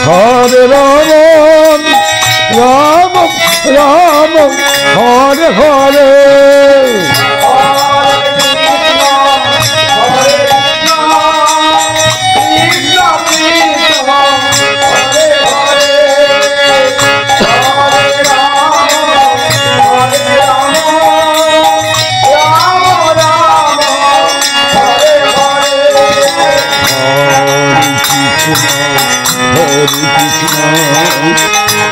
Hare Rama Ram Ram Hare Hare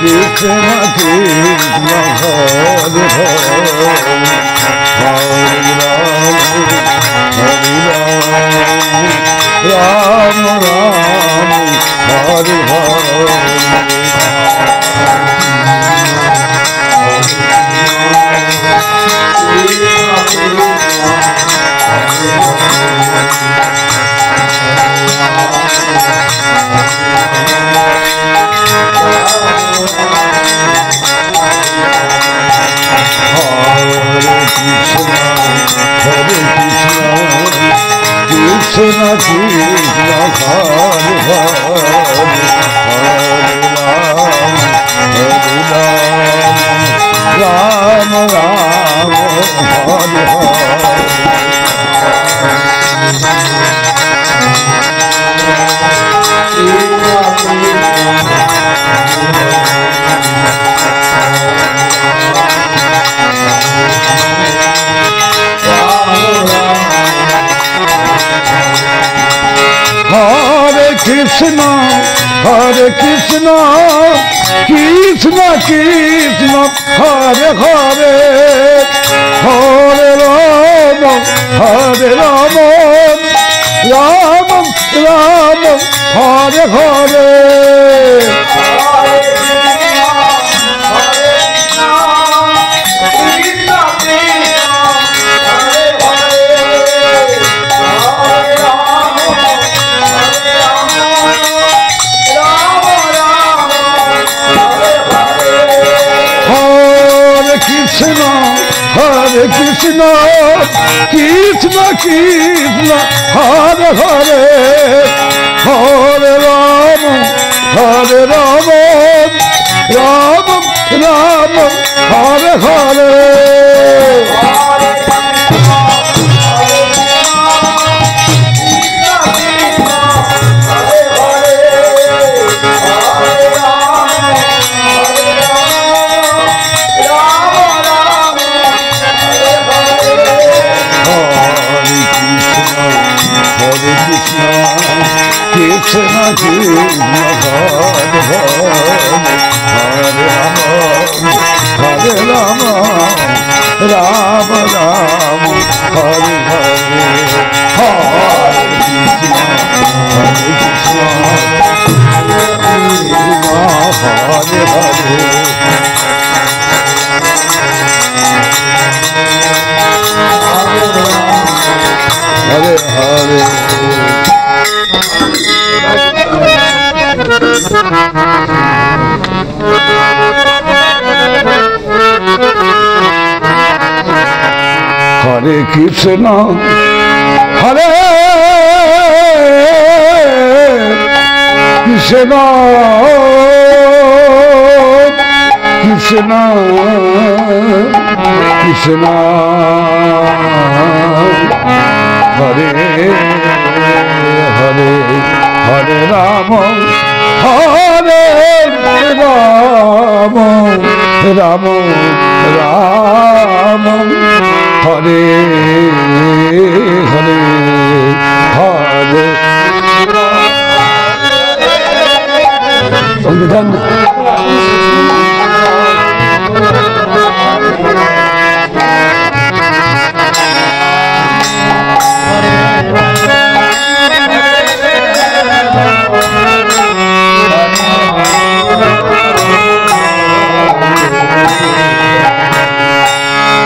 Krishna Krishna Hare Hare Hare Ram Ram Ram Krishna Krishna Hare Hare Ram Ram Hare Krishna Krishna Krishna Krishna Hare Hare Hare Rama Hare Rama Rama Rama Hare Hare Hare Krishna Krishna Krishna Hare Hare Hare Rama Hare Rama Rama Rama Hare Hare Krishna Krishna Hare Hare Rama Rama Rama Hare Hare Hare Krishna Hare Hare Hare Hare Hare Krishna Hare Krishna Krishna Krishna Hare Hare Hare Rama Hare Rama Rama Rama Hare Hare Hare সংবিধান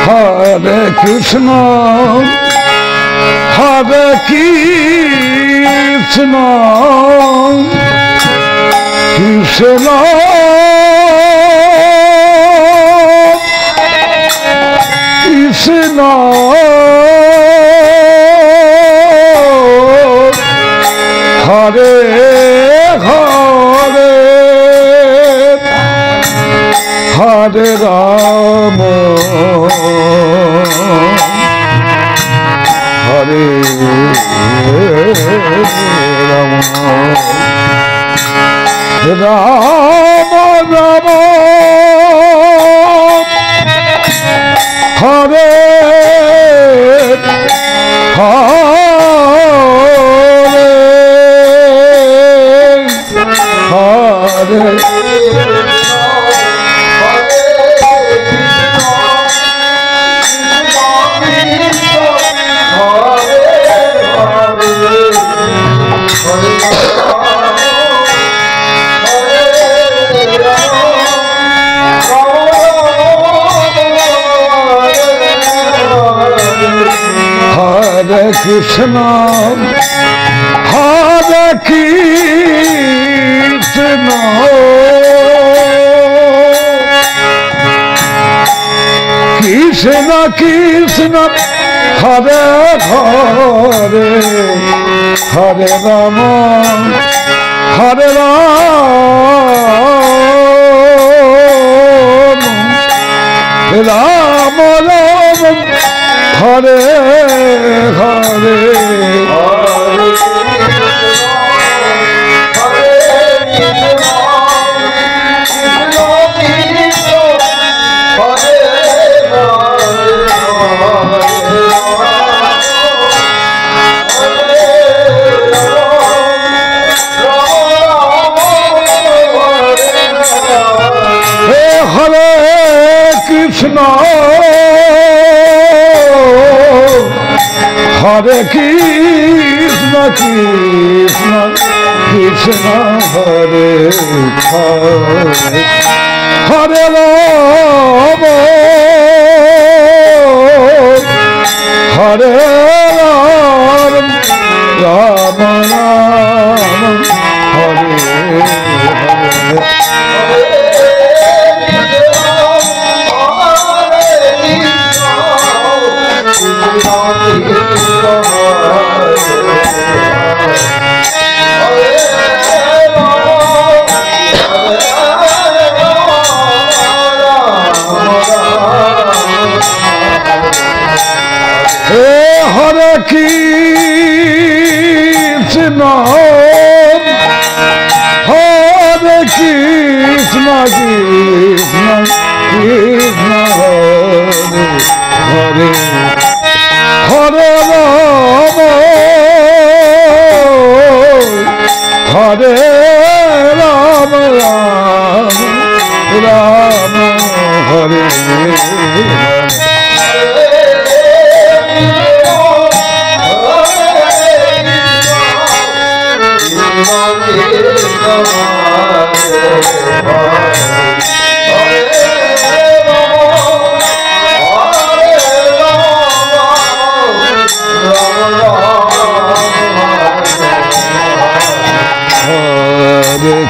Hare Krishna Hare Krishna Krishna Krishna Hare Hare Hare Rama Hare Rama Rama Rama Hare Hare Hare Hare Krishna, Hare Krishna, Krishna Krishna, Hare Hare, Hare Rama, Hare Rama, Rama Rama, Hare Hare Hare Krishna Hare Krishna Krishna Krishna Hare Hare Hare Rama Hare Rama Rama Rama Hare Hare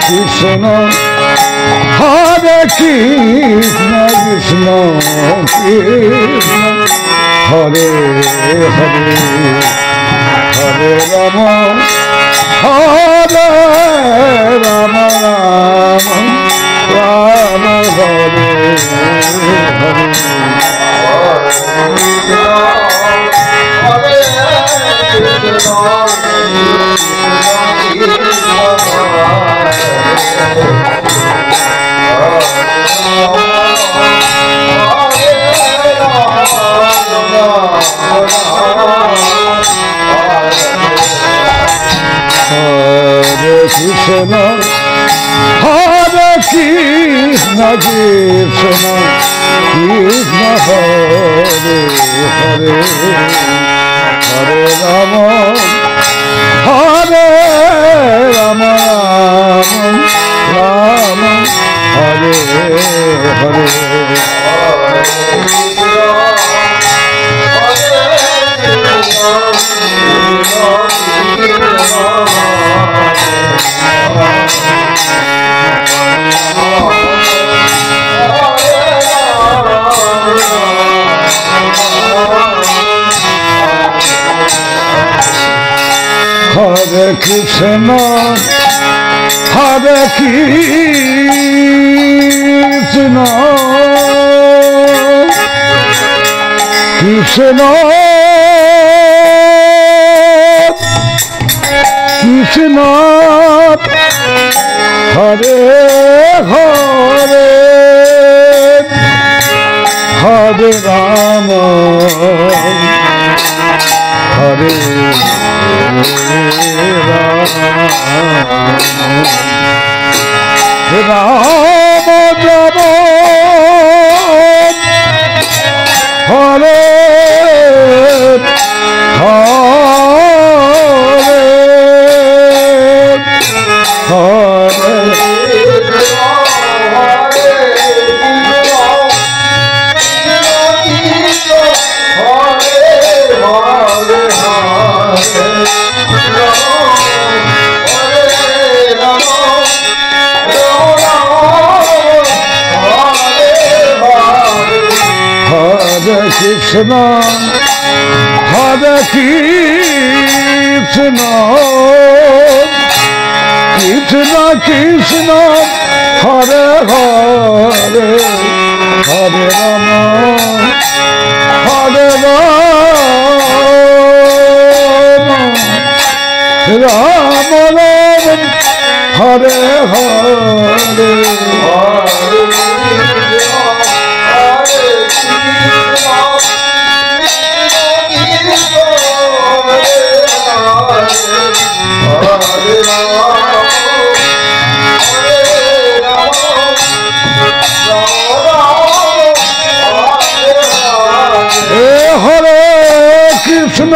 Krishna Hare Krishna Krishna Krishna Hare Hare Rama Hare Rama Rama Hare Hare Krishna Hare Krishna Krishna Krishna Hare Hare Hare Rama Hare Rama Rama Hare Hare Hare Krishna Hare Krishna Krishna Krishna Hare Hare Hare Rama Hare Rama Rama Hare Hare Hare Krishna Hare Krishna Krishna Krishna Krishna Hare Hare Hare Ram হরে রাম রাম হরে কৃষ্ণ হরে কৃষ্ণ কৃষ্ণ কৃষ্ণ হরে হরে হরে রাম হরে রাম রাম রাম হরে হরে হরে কৃষ্ণ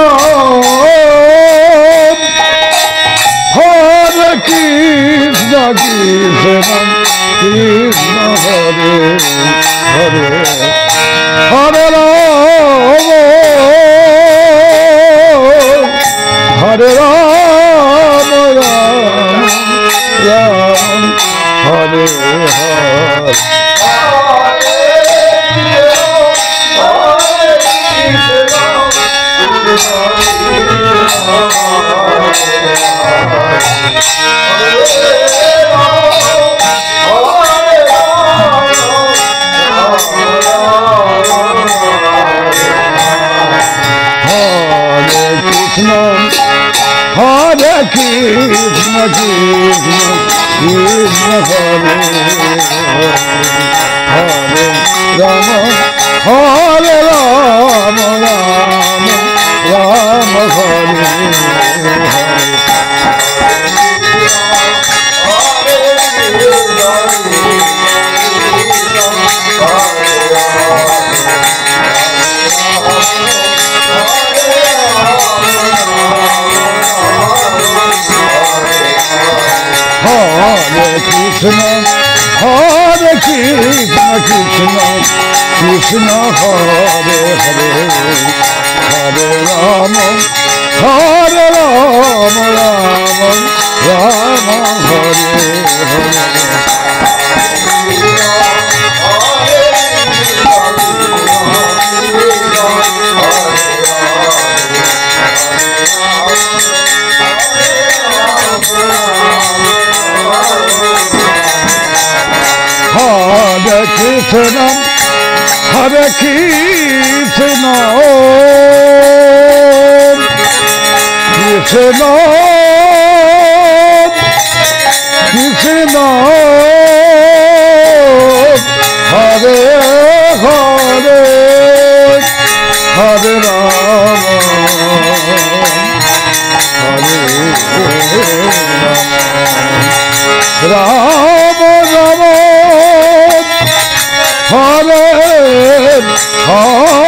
হরে কৃষ্ণ কৃষ্ণ কৃষ্ণ হরে হরে হরে রাম হরে রাম রাম রাম হরে হরে কৃষ্ণ হরে কৃষ্ণ কৃষ্ণ কৃষ্ণ হরে হরে রাম হরে রাম রাম রাম হরে হরে কৃষ্ণ হরে কৃষ্ণ কৃষ্ণ কৃষ্ণ হরে হরে হরে রাম হরে Ram Ram Ram Hare Hare Hare Krishna, Hare Krishna, Krishna, Krishna, Hare Hare, Hare Rama, Hare Rama, Rama Hare Hare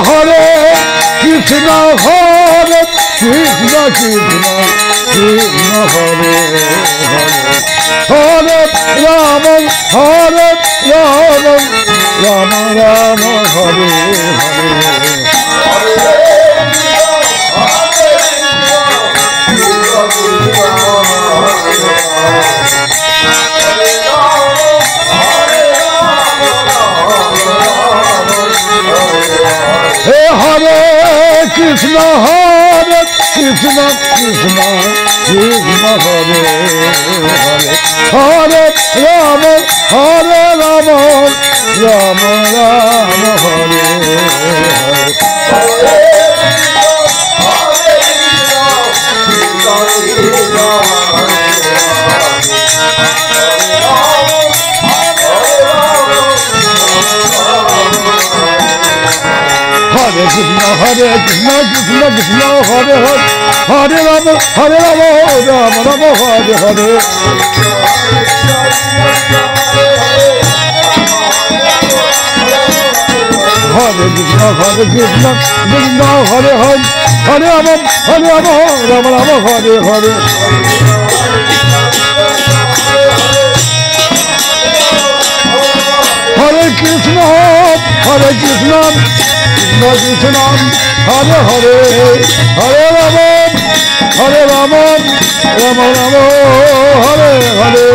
Hare Krishna Hare Krishna Krishna Krishna Hare Hare Rama Hare Rama Rama Rama Hare Hare Krishna হরে কৃষ্ণ কৃষ্ণ কৃষ্ণ হরে হরে হরে রাম হরে Ram Ram Ram Hare Hare Hare Krishna, Hare Krishna, Krishna Krishna, Hare Hare, Hare Rama, Hare Rama, Rama Rama, Hare Hare. Hare Krishna, Hare Krishna, Krishna Hare Hare, Hare Rama, Rama Rama, Hare Hare. Hare Krishna, Hare Krishna, Krishna Krishna, Hare Hare, Hare Rama, Rama Rama, Hare Hare.